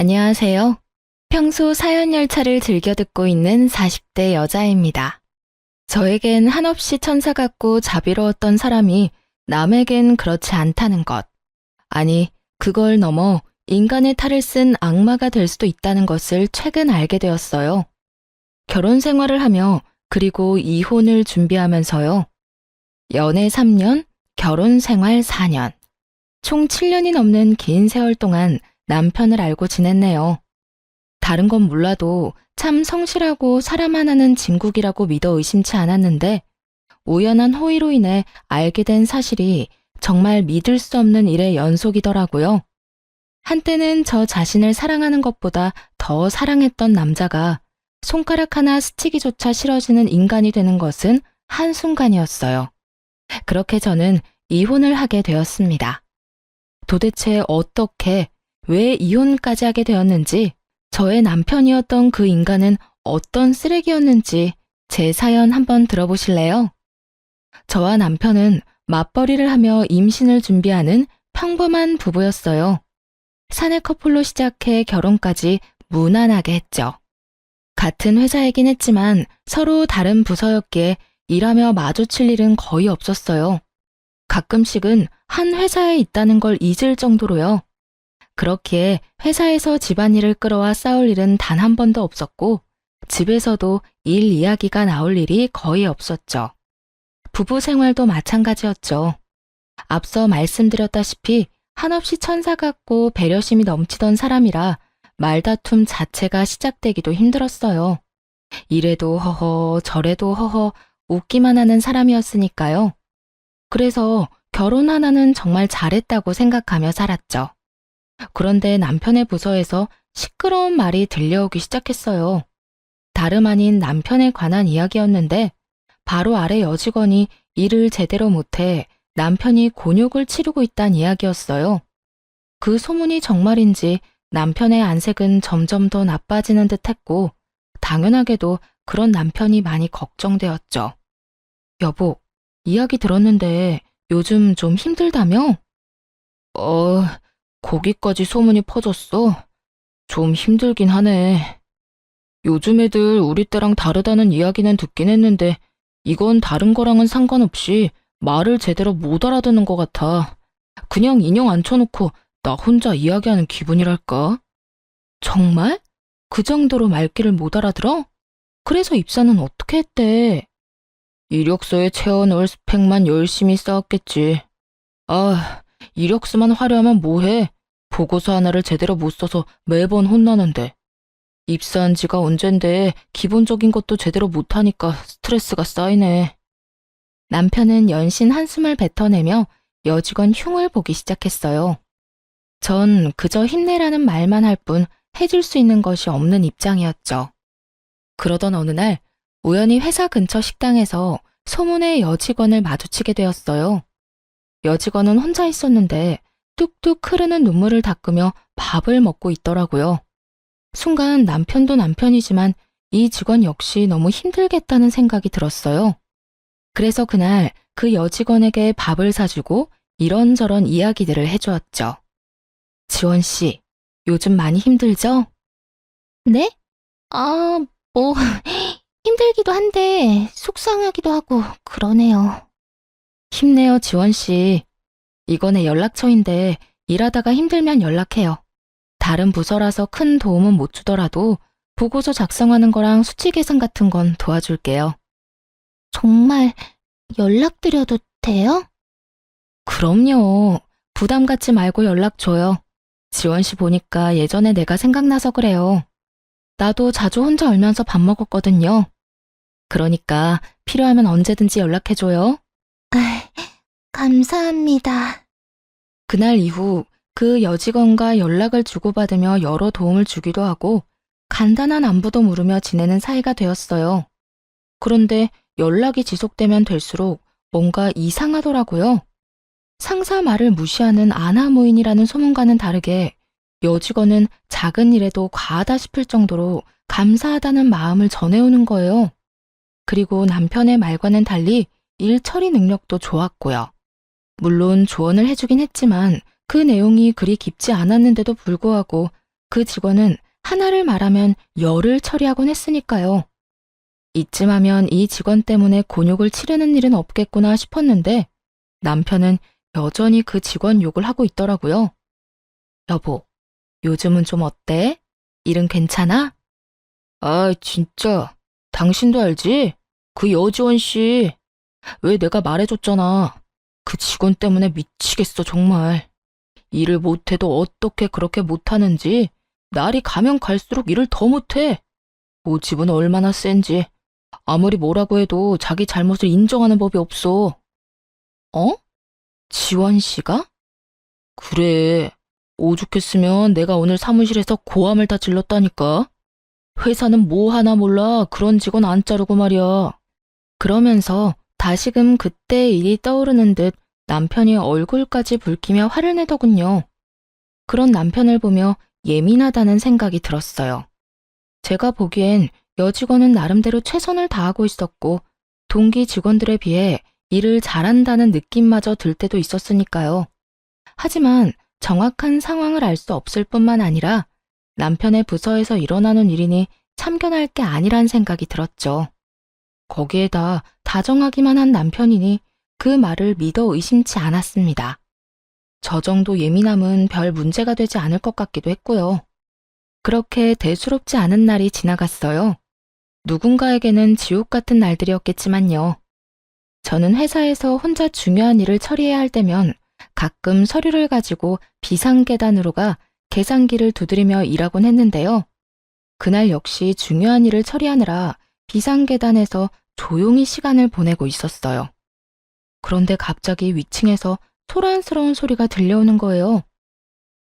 안녕하세요. 평소 사연 열차를 즐겨 듣고 있는 40대 여자입니다. 저에겐 한없이 천사 같고 자비로웠던 사람이 남에겐 그렇지 않다는 것. 아니, 그걸 넘어 인간의 탈을 쓴 악마가 될 수도 있다는 것을 최근 알게 되었어요. 결혼 생활을 하며 그리고 이혼을 준비하면서요. 연애 3년, 결혼 생활 4년. 총 7년이 넘는 긴 세월 동안 남편을 알고 지냈네요. 다른 건 몰라도 참 성실하고 사람 하나는 진국이라고 믿어 의심치 않았는데 우연한 호의로 인해 알게 된 사실이 정말 믿을 수 없는 일의 연속이더라고요. 한때는 저 자신을 사랑하는 것보다 더 사랑했던 남자가 손가락 하나 스치기조차 싫어지는 인간이 되는 것은 한순간이었어요. 그렇게 저는 이혼을 하게 되었습니다. 도대체 어떻게, 왜 이혼까지 하게 되었는지, 저의 남편이었던 그 인간은 어떤 쓰레기였는지 제 사연 한번 들어보실래요? 저와 남편은 맞벌이를 하며 임신을 준비하는 평범한 부부였어요. 사내 커플로 시작해 결혼까지 무난하게 했죠. 같은 회사이긴 했지만 서로 다른 부서였기에 일하며 마주칠 일은 거의 없었어요. 가끔씩은 한 회사에 있다는 걸 잊을 정도로요. 그렇기에 회사에서 집안일을 끌어와 싸울 일은 단 한 번도 없었고 집에서도 일 이야기가 나올 일이 거의 없었죠. 부부 생활도 마찬가지였죠. 앞서 말씀드렸다시피 한없이 천사 같고 배려심이 넘치던 사람이라 말다툼 자체가 시작되기도 힘들었어요. 이래도 허허 저래도 허허 웃기만 하는 사람이었으니까요. 그래서 결혼 하나는 정말 잘했다고 생각하며 살았죠. 그런데 남편의 부서에서 시끄러운 말이 들려오기 시작했어요. 다름 아닌 남편에 관한 이야기였는데 바로 아래 여직원이 일을 제대로 못해 남편이 곤욕을 치르고 있다는 이야기였어요. 그 소문이 정말인지 남편의 안색은 점점 더 나빠지는 듯 했고 당연하게도 그런 남편이 많이 걱정되었죠. 여보, 이야기 들었는데 요즘 좀 힘들다며? 거기까지 소문이 퍼졌어? 좀 힘들긴 하네. 요즘 애들 우리 때랑 다르다는 이야기는 듣긴 했는데 이건 다른 거랑은 상관없이 말을 제대로 못 알아듣는 것 같아. 그냥 인형 앉혀놓고 나 혼자 이야기하는 기분이랄까? 정말? 그 정도로 말귀를 못 알아들어? 그래서 입사는 어떻게 했대? 이력서에 채워넣을 스펙만 열심히 쌓았겠지. 이력서만 화려하면 뭐해? 보고서 하나를 제대로 못 써서 매번 혼나는데. 입사한 지가 언젠데 기본적인 것도 제대로 못하니까 스트레스가 쌓이네. 남편은 연신 한숨을 뱉어내며 여직원 흉을 보기 시작했어요. 전 그저 힘내라는 말만 할 뿐 해줄 수 있는 것이 없는 입장이었죠. 그러던 어느 날 우연히 회사 근처 식당에서 소문의 여직원을 마주치게 되었어요. 여직원은 혼자 있었는데 뚝뚝 흐르는 눈물을 닦으며 밥을 먹고 있더라고요. 순간 남편도 남편이지만 이 직원 역시 너무 힘들겠다는 생각이 들었어요. 그래서 그날 그 여직원에게 밥을 사주고 이런저런 이야기들을 해주었죠. 지원 씨, 요즘 많이 힘들죠? 네? 뭐, 힘들기도 한데 속상하기도 하고 그러네요. 힘내요, 지원 씨. 이건 내 연락처인데 일하다가 힘들면 연락해요. 다른 부서라서 큰 도움은 못 주더라도 보고서 작성하는 거랑 수치 계산 같은 건 도와줄게요. 정말 연락드려도 돼요? 그럼요. 부담 갖지 말고 연락 줘요. 지원 씨 보니까 예전에 내가 생각나서 그래요. 나도 자주 혼자 얼면서 밥 먹었거든요. 그러니까 필요하면 언제든지 연락해줘요. 감사합니다. 그날 이후 그 여직원과 연락을 주고받으며 여러 도움을 주기도 하고 간단한 안부도 물으며 지내는 사이가 되었어요. 그런데 연락이 지속되면 될수록 뭔가 이상하더라고요. 상사 말을 무시하는 아나무인이라는 소문과는 다르게 여직원은 작은 일에도 과하다 싶을 정도로 감사하다는 마음을 전해오는 거예요. 그리고 남편의 말과는 달리 일 처리 능력도 좋았고요. 물론 조언을 해주긴 했지만 그 내용이 그리 깊지 않았는데도 불구하고 그 직원은 하나를 말하면 열을 처리하곤 했으니까요. 이쯤 하면 이 직원 때문에 곤욕을 치르는 일은 없겠구나 싶었는데 남편은 여전히 그 직원 욕을 하고 있더라고요. 여보, 요즘은 좀 어때? 일은 괜찮아? 아, 진짜. 당신도 알지? 그 여지원 씨. 왜 내가 말해줬잖아. 그 직원 때문에 미치겠어, 정말. 일을 못해도 어떻게 그렇게 못하는지 날이 가면 갈수록 일을 더 못해. 고집은 얼마나 센지. 아무리 뭐라고 해도 자기 잘못을 인정하는 법이 없어. 어? 지원 씨가? 그래. 오죽했으면 내가 오늘 사무실에서 고함을 다 질렀다니까. 회사는 뭐 하나 몰라 그런 직원 안 자르고 말이야. 그러면서 다시금 그때의 일이 떠오르는 듯 남편이 얼굴까지 붉히며 화를 내더군요. 그런 남편을 보며 예민하다는 생각이 들었어요. 제가 보기엔 여직원은 나름대로 최선을 다하고 있었고 동기 직원들에 비해 일을 잘한다는 느낌마저 들 때도 있었으니까요. 하지만 정확한 상황을 알 수 없을 뿐만 아니라 남편의 부서에서 일어나는 일이니 참견할 게 아니란 생각이 들었죠. 거기에다 다정하기만 한 남편이니 그 말을 믿어 의심치 않았습니다. 저 정도 예민함은 별 문제가 되지 않을 것 같기도 했고요. 그렇게 대수롭지 않은 날이 지나갔어요. 누군가에게는 지옥 같은 날들이었겠지만요. 저는 회사에서 혼자 중요한 일을 처리해야 할 때면 가끔 서류를 가지고 비상계단으로 가 계산기를 두드리며 일하곤 했는데요. 그날 역시 중요한 일을 처리하느라 비상계단에서 조용히 시간을 보내고 있었어요. 그런데 갑자기 위층에서 소란스러운 소리가 들려오는 거예요.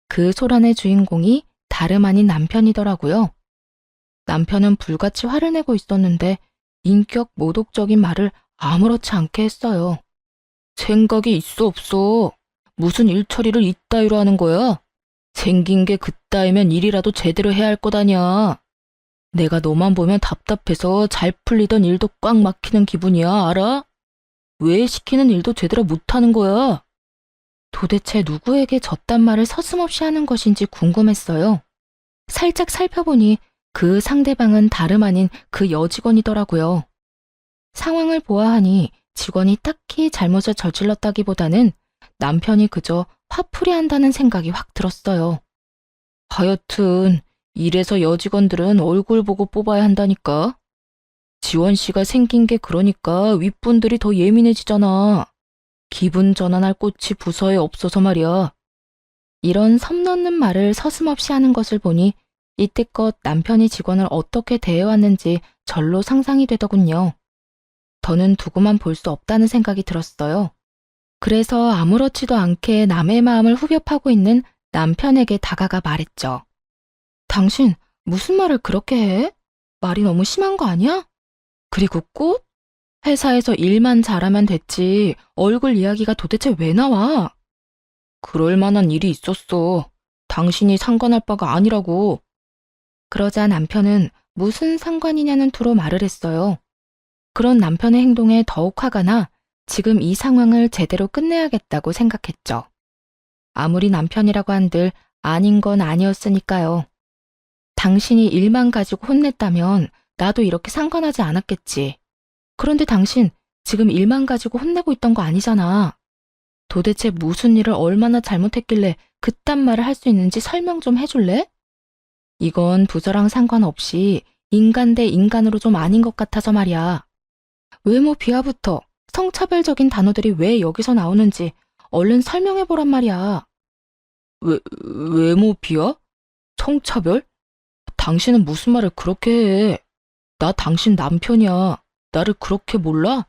그 소란의 주인공이 다름 아닌 남편이더라고요. 남편은 불같이 화를 내고 있었는데 인격 모독적인 말을 아무렇지 않게 했어요. 생각이 있어 없어? 무슨 일 처리를 이따위로 하는 거야? 생긴 게 그따위면 일이라도 제대로 해야 할 것 아냐. 내가 너만 보면 답답해서 잘 풀리던 일도 꽉 막히는 기분이야, 알아? 왜 시키는 일도 제대로 못하는 거야? 도대체 누구에게 저딴 말을 서슴없이 하는 것인지 궁금했어요. 살짝 살펴보니 그 상대방은 다름 아닌 그 여직원이더라고요. 상황을 보아하니 직원이 딱히 잘못을 저질렀다기보다는 남편이 그저 화풀이 한다는 생각이 확 들었어요. 하여튼 이래서 여직원들은 얼굴 보고 뽑아야 한다니까. 지원 씨가 생긴 게 그러니까 윗분들이 더 예민해지잖아. 기분 전환할 곳이 부서에 없어서 말이야. 이런 섬 넘는 말을 서슴없이 하는 것을 보니 이때껏 남편이 직원을 어떻게 대해왔는지 절로 상상이 되더군요. 더는 두고만 볼 수 없다는 생각이 들었어요. 그래서 아무렇지도 않게 남의 마음을 후벼 파고 있는 남편에게 다가가 말했죠. 당신 무슨 말을 그렇게 해? 말이 너무 심한 거 아니야? 그리고 꽃? 회사에서 일만 잘하면 됐지 얼굴 이야기가 도대체 왜 나와? 그럴 만한 일이 있었어. 당신이 상관할 바가 아니라고. 그러자 남편은 무슨 상관이냐는 투로 말을 했어요. 그런 남편의 행동에 더욱 화가 나 지금 이 상황을 제대로 끝내야겠다고 생각했죠. 아무리 남편이라고 한들 아닌 건 아니었으니까요. 당신이 일만 가지고 혼냈다면 나도 이렇게 상관하지 않았겠지. 그런데 당신 지금 일만 가지고 혼내고 있던 거 아니잖아. 도대체 무슨 일을 얼마나 잘못했길래 그딴 말을 할 수 있는지 설명 좀 해줄래? 이건 부서랑 상관없이 인간 대 인간으로 좀 아닌 것 같아서 말이야. 외모 비하부터 성차별적인 단어들이 왜 여기서 나오는지 얼른 설명해보란 말이야. 외모 비하? 성차별? 당신은 무슨 말을 그렇게 해? 나 당신 남편이야. 나를 그렇게 몰라?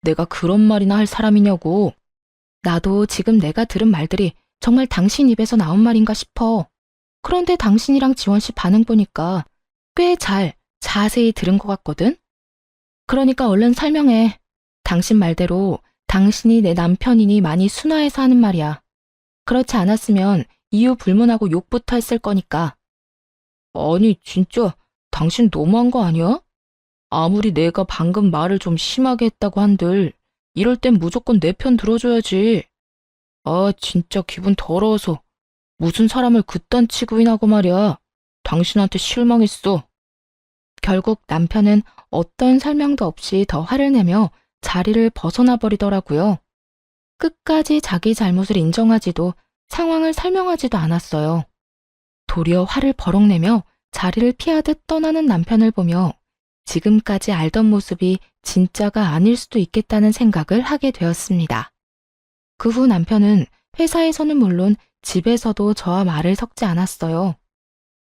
내가 그런 말이나 할 사람이냐고. 나도 지금 내가 들은 말들이 정말 당신 입에서 나온 말인가 싶어. 그런데 당신이랑 지원 씨 반응 보니까 꽤 자세히 들은 것 같거든? 그러니까 얼른 설명해. 당신 말대로 당신이 내 남편이니 많이 순화해서 하는 말이야. 그렇지 않았으면 이유 불문하고 욕부터 했을 거니까. 아니, 진짜 당신 너무한 거 아니야? 아무리 내가 방금 말을 좀 심하게 했다고 한들 이럴 땐 무조건 내 편 들어줘야지. 아, 진짜 기분 더러워서 무슨 사람을 그딴 취급이나 하고 말이야. 당신한테 실망했어. 결국 남편은 어떤 설명도 없이 더 화를 내며 자리를 벗어나 버리더라고요. 끝까지 자기 잘못을 인정하지도 상황을 설명하지도 않았어요. 도리어 화를 버럭 내며 자리를 피하듯 떠나는 남편을 보며 지금까지 알던 모습이 진짜가 아닐 수도 있겠다는 생각을 하게 되었습니다. 그 후 남편은 회사에서는 물론 집에서도 저와 말을 섞지 않았어요.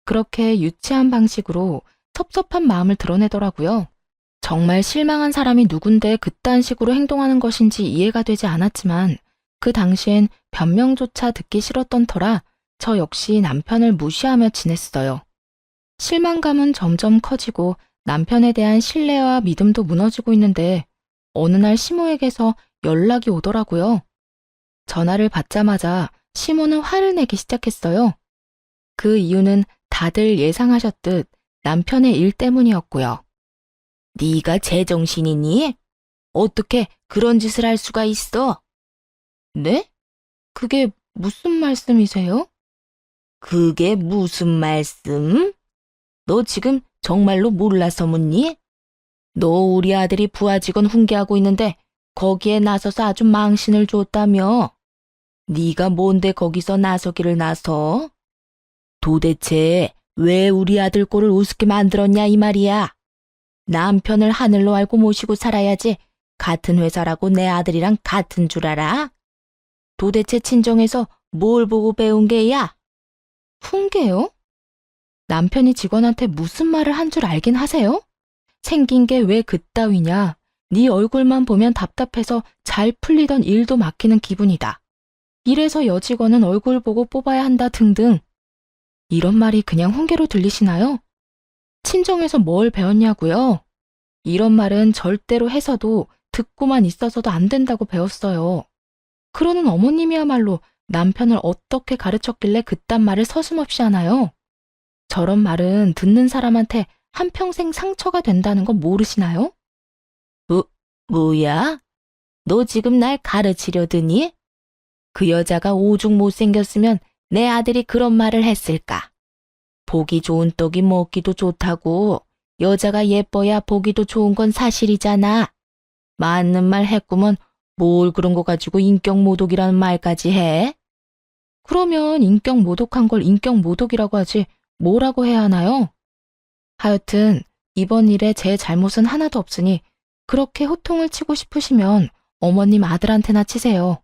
그렇게 유치한 방식으로 섭섭한 마음을 드러내더라고요. 정말 실망한 사람이 누군데 그딴 식으로 행동하는 것인지 이해가 되지 않았지만 그 당시엔 변명조차 듣기 싫었던 터라 저 역시 남편을 무시하며 지냈어요. 실망감은 점점 커지고 남편에 대한 신뢰와 믿음도 무너지고 있는데 어느 날 시모에게서 연락이 오더라고요. 전화를 받자마자 시모는 화를 내기 시작했어요. 그 이유는 다들 예상하셨듯 남편의 일 때문이었고요. 네가 제정신이니? 어떻게 그런 짓을 할 수가 있어? 네? 그게 무슨 말씀이세요? 그게 무슨 말씀? 너 지금 정말로 몰라서 묻니? 너 우리 아들이 부하 직원 훈계하고 있는데 거기에 나서서 아주 망신을 줬다며? 네가 뭔데 거기서 나서기를 나서? 도대체 왜 우리 아들 꼴을 우습게 만들었냐 이 말이야. 남편을 하늘로 알고 모시고 살아야지 같은 회사라고 내 아들이랑 같은 줄 알아? 도대체 친정에서 뭘 보고 배운 게야? 훈계요? 남편이 직원한테 무슨 말을 한 줄 알긴 하세요? 생긴 게 왜 그따위냐? 네 얼굴만 보면 답답해서 잘 풀리던 일도 막히는 기분이다. 이래서 여직원은 얼굴 보고 뽑아야 한다 등등. 이런 말이 그냥 훈계로 들리시나요? 친정에서 뭘 배웠냐고요? 이런 말은 절대로 해서도 듣고만 있어서도 안 된다고 배웠어요. 그러는 어머님이야말로 남편을 어떻게 가르쳤길래 그딴 말을 서슴없이 하나요? 저런 말은 듣는 사람한테 한평생 상처가 된다는 거 모르시나요? 뭐야? 너 지금 날 가르치려드니? 그 여자가 오죽 못생겼으면 내 아들이 그런 말을 했을까? 보기 좋은 떡이 먹기도 좋다고. 여자가 예뻐야 보기도 좋은 건 사실이잖아. 맞는 말 했구먼 뭘 그런 거 가지고 인격 모독이라는 말까지 해? 그러면 인격 모독한 걸 인격 모독이라고 하지 뭐라고 해야 하나요? 하여튼 이번 일에 제 잘못은 하나도 없으니 그렇게 호통을 치고 싶으시면 어머님 아들한테나 치세요.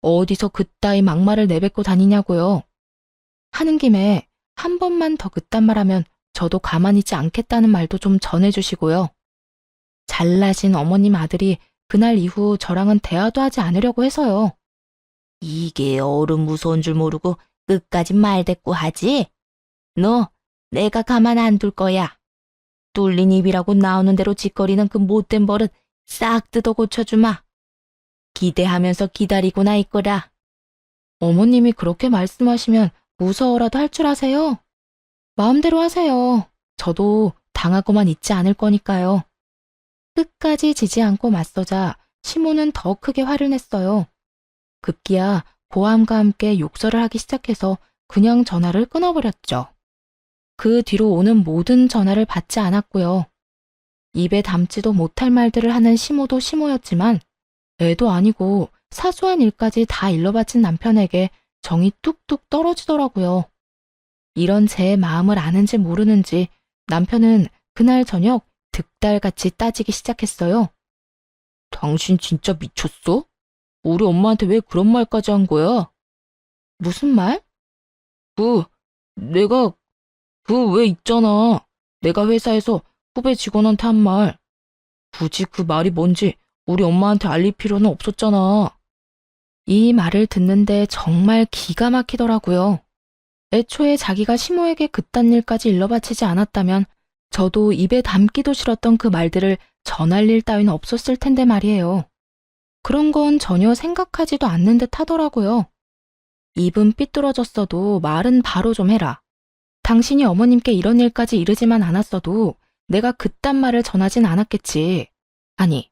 어디서 그따위 막말을 내뱉고 다니냐고요. 하는 김에 한 번만 더 그딴 말하면 저도 가만히 있지 않겠다는 말도 좀 전해주시고요. 잘나신 어머님 아들이 그날 이후 저랑은 대화도 하지 않으려고 해서요. 이게 어른 무서운 줄 모르고 끝까지 말대꾸 하지? 너 내가 가만 안 둘 거야. 뚫린 입이라고 나오는 대로 짓거리는 그 못된 버릇 싹 뜯어 고쳐주마. 기대하면서 기다리고나 있거라. 어머님이 그렇게 말씀하시면 무서워라도 할 줄 아세요? 마음대로 하세요. 저도 당하고만 있지 않을 거니까요. 끝까지 지지 않고 맞서자 시모는 더 크게 화를 냈어요. 급기야 고함과 함께 욕설을 하기 시작해서 그냥 전화를 끊어버렸죠. 그 뒤로 오는 모든 전화를 받지 않았고요. 입에 담지도 못할 말들을 하는 시모도 시모였지만 애도 아니고 사소한 일까지 다 일러바친 남편에게 정이 뚝뚝 떨어지더라고요. 이런 제 마음을 아는지 모르는지 남편은 그날 저녁 득달같이 따지기 시작했어요. 당신 진짜 미쳤어? 우리 엄마한테 왜 그런 말까지 한 거야? 무슨 말? 내가 왜 있잖아. 내가 회사에서 후배 직원한테 한 말. 굳이 그 말이 뭔지 우리 엄마한테 알릴 필요는 없었잖아. 이 말을 듣는데 정말 기가 막히더라고요. 애초에 자기가 시모에게 그딴 일까지 일러바치지 않았다면 저도 입에 담기도 싫었던 그 말들을 전할 일 따윈 없었을 텐데 말이에요. 그런 건 전혀 생각하지도 않는 듯 하더라고요. 입은 삐뚤어졌어도 말은 바로 좀 해라. 당신이 어머님께 이런 일까지 이르지만 않았어도 내가 그딴 말을 전하진 않았겠지. 아니,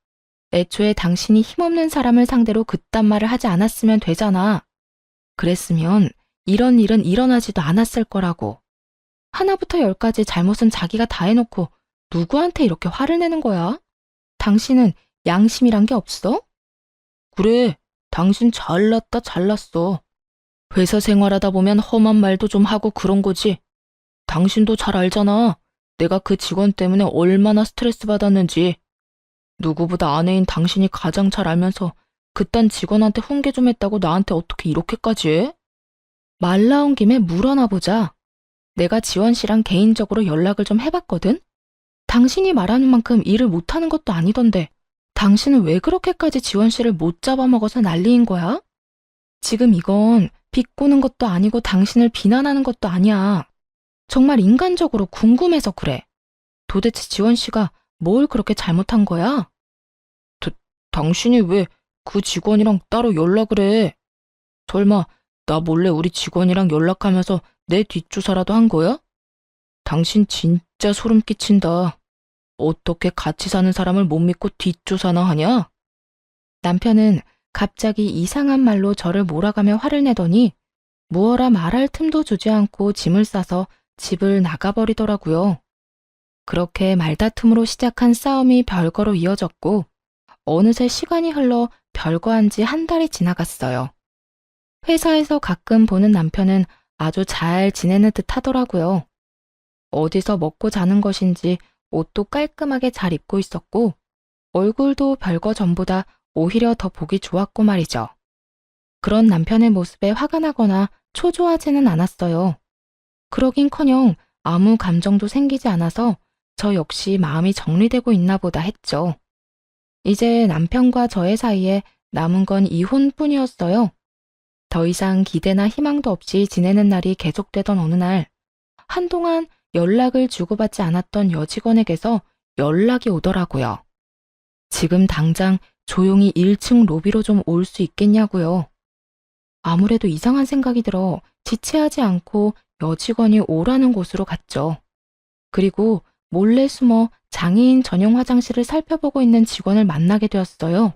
애초에 당신이 힘없는 사람을 상대로 그딴 말을 하지 않았으면 되잖아. 그랬으면 이런 일은 일어나지도 않았을 거라고. 하나부터 열까지 잘못은 자기가 다 해놓고 누구한테 이렇게 화를 내는 거야? 당신은 양심이란 게 없어? 그래, 당신 잘났다 잘났어. 회사 생활하다 보면 험한 말도 좀 하고 그런 거지. 당신도 잘 알잖아. 내가 그 직원 때문에 얼마나 스트레스 받았는지. 누구보다 아내인 당신이 가장 잘 알면서 그딴 직원한테 훈계 좀 했다고 나한테 어떻게 이렇게까지 해? 말 나온 김에 물어나 보자. 내가 지원 씨랑 개인적으로 연락을 좀 해봤거든? 당신이 말하는 만큼 일을 못하는 것도 아니던데 당신은 왜 그렇게까지 지원 씨를 못 잡아먹어서 난리인 거야? 지금 이건 비꼬는 것도 아니고 당신을 비난하는 것도 아니야. 정말 인간적으로 궁금해서 그래. 도대체 지원 씨가 뭘 그렇게 잘못한 거야? 당신이 왜 그 직원이랑 따로 연락을 해? 설마 나 몰래 우리 직원이랑 연락하면서 내 뒷조사라도 한 거야? 당신 진짜 소름 끼친다. 어떻게 같이 사는 사람을 못 믿고 뒷조사나 하냐? 남편은 갑자기 이상한 말로 저를 몰아가며 화를 내더니 무어라 말할 틈도 주지 않고 짐을 싸서 집을 나가버리더라고요. 그렇게 말다툼으로 시작한 싸움이 별거로 이어졌고 어느새 시간이 흘러 별거한 지 한 달이 지나갔어요. 회사에서 가끔 보는 남편은 아주 잘 지내는 듯 하더라고요. 어디서 먹고 자는 것인지 옷도 깔끔하게 잘 입고 있었고 얼굴도 별거 전보다 오히려 더 보기 좋았고 말이죠. 그런 남편의 모습에 화가 나거나 초조하지는 않았어요. 그러긴커녕 아무 감정도 생기지 않아서 저 역시 마음이 정리되고 있나 보다 했죠. 이제 남편과 저의 사이에 남은 건 이혼뿐이었어요. 더 이상 기대나 희망도 없이 지내는 날이 계속되던 어느 날, 한동안 연락을 주고받지 않았던 여직원에게서 연락이 오더라고요. 지금 당장 조용히 1층 로비로 좀 올 수 있겠냐고요. 아무래도 이상한 생각이 들어 지체하지 않고 여직원이 오라는 곳으로 갔죠. 그리고 몰래 숨어 장애인 전용 화장실을 살펴보고 있는 직원을 만나게 되었어요.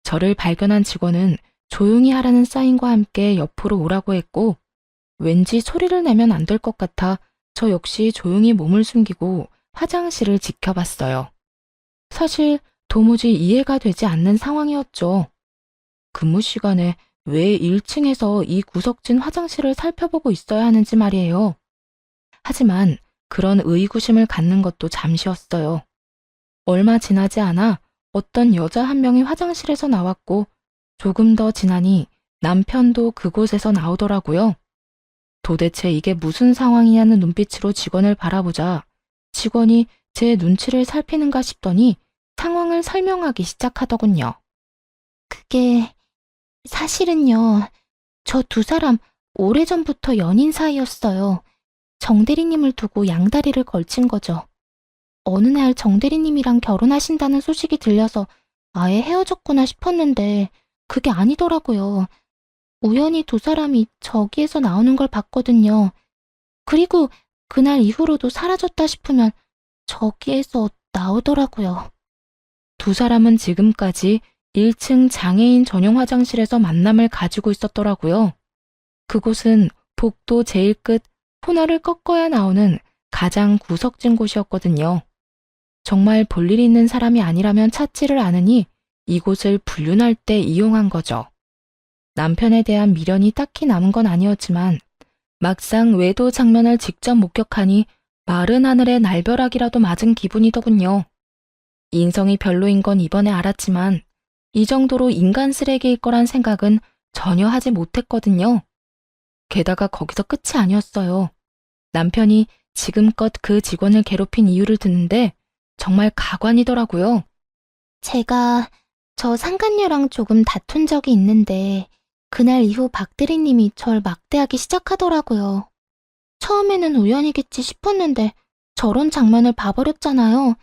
저를 발견한 직원은 조용히 하라는 사인과 함께 옆으로 오라고 했고 왠지 소리를 내면 안 될 것 같아 저 역시 조용히 몸을 숨기고 화장실을 지켜봤어요. 사실 도무지 이해가 되지 않는 상황이었죠. 근무 시간에 왜 1층에서 이 구석진 화장실을 살펴보고 있어야 하는지 말이에요. 하지만 그런 의구심을 갖는 것도 잠시였어요. 얼마 지나지 않아 어떤 여자 한 명이 화장실에서 나왔고 조금 더 지나니 남편도 그곳에서 나오더라고요. 도대체 이게 무슨 상황이냐는 눈빛으로 직원을 바라보자 직원이 제 눈치를 살피는가 싶더니 상황을 설명하기 시작하더군요. 그게 사실은요. 저 두 사람 오래전부터 연인 사이였어요. 정대리님을 두고 양다리를 걸친 거죠. 어느 날 정대리님이랑 결혼하신다는 소식이 들려서 아예 헤어졌구나 싶었는데 그게 아니더라고요. 우연히 두 사람이 저기에서 나오는 걸 봤거든요. 그리고 그날 이후로도 사라졌다 싶으면 저기에서 나오더라고요. 두 사람은 지금까지 1층 장애인 전용 화장실에서 만남을 가지고 있었더라고요. 그곳은 복도 제일 끝 코너를 꺾어야 나오는 가장 구석진 곳이었거든요. 정말 볼일 있는 사람이 아니라면 찾지를 않으니 이곳을 불륜할 때 이용한 거죠. 남편에 대한 미련이 딱히 남은 건 아니었지만 막상 외도 장면을 직접 목격하니 마른 하늘에 날벼락이라도 맞은 기분이더군요. 인성이 별로인 건 이번에 알았지만 이 정도로 인간 쓰레기일 거란 생각은 전혀 하지 못했거든요. 게다가 거기서 끝이 아니었어요. 남편이 지금껏 그 직원을 괴롭힌 이유를 듣는데 정말 가관이더라고요. 제가 저 상간녀랑 조금 다툰 적이 있는데 그날 이후 박 대리님이 절 막대하기 시작하더라고요. 처음에는 우연이겠지 싶었는데 저런 장면을 봐버렸잖아요.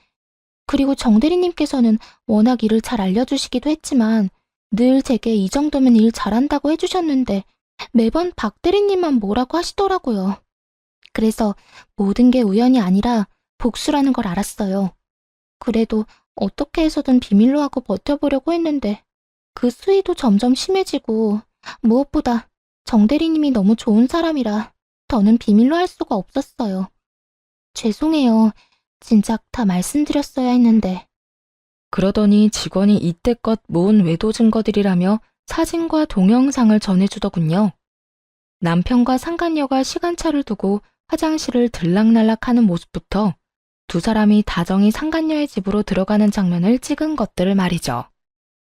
그리고 정 대리님께서는 워낙 일을 잘 알려주시기도 했지만 늘 제게 이 정도면 일 잘한다고 해주셨는데 매번 박 대리님만 뭐라고 하시더라고요. 그래서 모든 게 우연이 아니라 복수라는 걸 알았어요. 그래도 어떻게 해서든 비밀로 하고 버텨보려고 했는데 그 수위도 점점 심해지고 무엇보다 정 대리님이 너무 좋은 사람이라 더는 비밀로 할 수가 없었어요. 죄송해요. 진작 다 말씀드렸어야 했는데. 그러더니 직원이 이때껏 모은 외도 증거들이라며 사진과 동영상을 전해주더군요. 남편과 상간녀가 시간차를 두고 화장실을 들락날락하는 모습부터 두 사람이 다정히 상간녀의 집으로 들어가는 장면을 찍은 것들을 말이죠.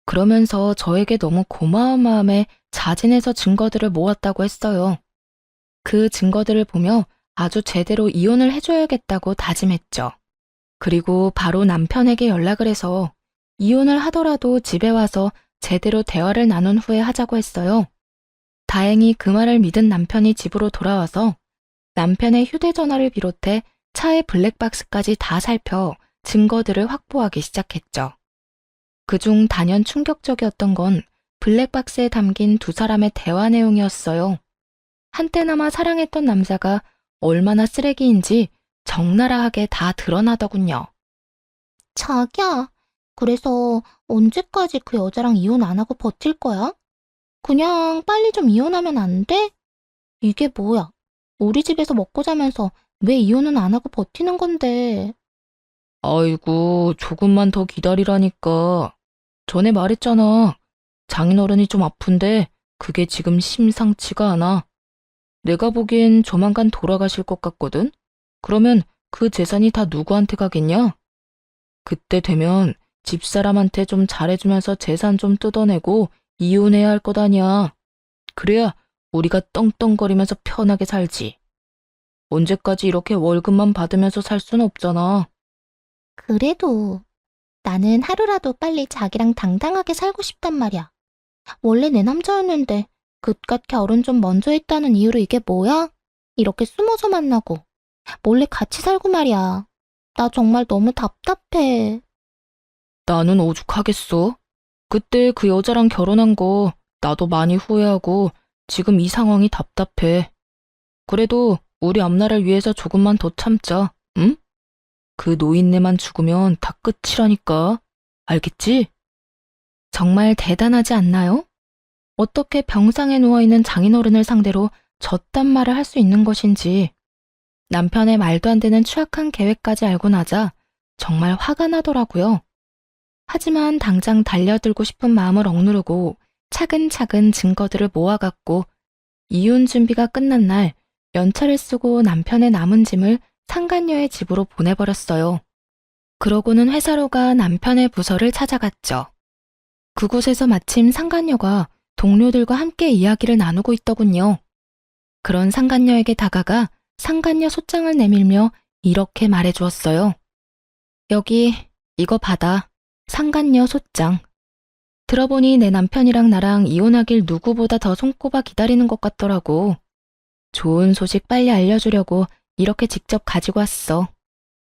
그러면서 저에게 너무 고마운 마음에 자진해서 증거들을 모았다고 했어요. 그 증거들을 보며 아주 제대로 이혼을 해줘야겠다고 다짐했죠. 그리고 바로 남편에게 연락을 해서 이혼을 하더라도 집에 와서 제대로 대화를 나눈 후에 하자고 했어요. 다행히 그 말을 믿은 남편이 집으로 돌아와서 남편의 휴대전화를 비롯해 차의 블랙박스까지 다 살펴 증거들을 확보하기 시작했죠. 그중 단연 충격적이었던 건 블랙박스에 담긴 두 사람의 대화 내용이었어요. 한때나마 사랑했던 남자가 얼마나 쓰레기인지 적나라하게 다 드러나더군요. 자기야, 그래서 언제까지 그 여자랑 이혼 안 하고 버틸 거야? 그냥 빨리 좀 이혼하면 안 돼? 이게 뭐야? 우리 집에서 먹고 자면서 왜 이혼은 안 하고 버티는 건데? 아이고, 조금만 더 기다리라니까. 전에 말했잖아. 장인어른이 좀 아픈데 그게 지금 심상치가 않아. 내가 보기엔 조만간 돌아가실 것 같거든? 그러면 그 재산이 다 누구한테 가겠냐? 그때 되면 집사람한테 좀 잘해주면서 재산 좀 뜯어내고 이혼해야 할 것 아니야. 그래야 우리가 떵떵거리면서 편하게 살지. 언제까지 이렇게 월급만 받으면서 살 순 없잖아. 그래도 나는 하루라도 빨리 자기랑 당당하게 살고 싶단 말이야. 원래 내 남자였는데 그깟 결혼 좀 먼저 했다는 이유로 이게 뭐야? 이렇게 숨어서 만나고 몰래 같이 살고 말이야. 나 정말 너무 답답해. 나는 오죽하겠어. 그때 그 여자랑 결혼한 거 나도 많이 후회하고 지금 이 상황이 답답해. 그래도 우리 앞날을 위해서 조금만 더 참자, 응? 그 노인네만 죽으면 다 끝이라니까. 알겠지? 정말 대단하지 않나요? 어떻게 병상에 누워있는 장인어른을 상대로 저딴 말을 할 수 있는 것인지. 남편의 말도 안 되는 추악한 계획까지 알고 나자 정말 화가 나더라고요. 하지만 당장 달려들고 싶은 마음을 억누르고 차근차근 증거들을 모아갔고 이혼 준비가 끝난 날 연차를 쓰고 남편의 남은 짐을 상간녀의 집으로 보내버렸어요. 그러고는 회사로 가 남편의 부서를 찾아갔죠. 그곳에서 마침 상간녀가 동료들과 함께 이야기를 나누고 있더군요. 그런 상간녀에게 다가가 상간녀 소장을 내밀며 이렇게 말해주었어요. 여기 이거 받아. 상간녀 소장. 들어보니 내 남편이랑 나랑 이혼하길 누구보다 더 손꼽아 기다리는 것 같더라고. 좋은 소식 빨리 알려주려고 이렇게 직접 가지고 왔어.